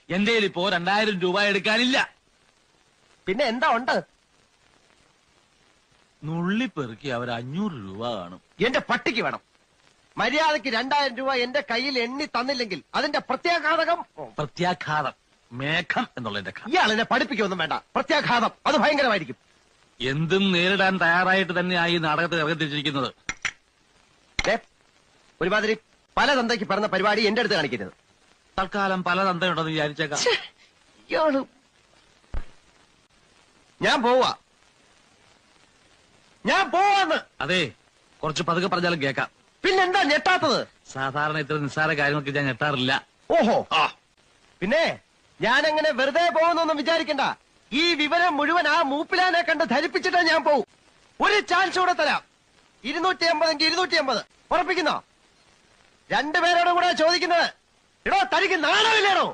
എന്റെ ഇപ്പോ 2000 രൂപ എടുക്കാനില്ല. പിന്നെ എന്താ ഉണ്ട്? നുള്ളിപ്പെറുക്കി അവർ 500 രൂപ കാണും. എന്റെ പട്ടിക്ക് വേണം. മര്യാദക്ക് 2000 രൂപ എന്റെ കയ്യിൽ എണ്ണി തന്നില്ലെങ്കിൽ അതിന്റെ പ്രത്യാഘാതകം. പ്രത്യാഘാതം മേഘം എന്നുള്ളതിന്റെ ഇയാളെന്നെ പഠിപ്പിക്കൊന്നും വേണ്ട. പ്രത്യാഘാതം അത് ഭയങ്കരമായിരിക്കും. എന്തും നേരിടാൻ തയ്യാറായിട്ട് തന്നെയായി ഈ നാടകത്തിൽ ഇറങ്ങിത്തിരിച്ചിരിക്കുന്നത്. ഒരുമാതിരി പല തന്തയ്ക്ക് പറഞ്ഞ പരിപാടി എന്റെ അടുത്ത് കാണിക്കരുത്. തൽക്കാലം പല തന്തയുണ്ടെന്ന് വിചാരിച്ചേക്കാം. ഞാൻ പോവാന്ന്. അതെ, കുറച്ച് പതുക്കെ പറഞ്ഞാലും കേൾക്കാം. പിന്നെന്താ ഞെട്ടാത്തത്? സാധാരണ ഇത്ര നിസ്സാര കാര്യങ്ങൾക്ക് ഞാൻ ഞെട്ടാറില്ല. ഓഹോ, പിന്നെ ഞാനങ്ങനെ വെറുതെ പോകുന്നൊന്നും വിചാരിക്കണ്ട. ഈ വിവരം മുഴുവൻ ആ മൂപ്പിലാനെ കണ്ട് ധരിപ്പിച്ചിട്ടാ ഞാൻ പോവും. ഒരു ചാൻസ് കൂടെ തരാം. 250 250 ഉറപ്പിക്കുന്നോ? രണ്ടുപേരോടും കൂടെ ചോദിക്കുന്നത്. എടോ, തനിക്ക് നാണമില്ലേടോ?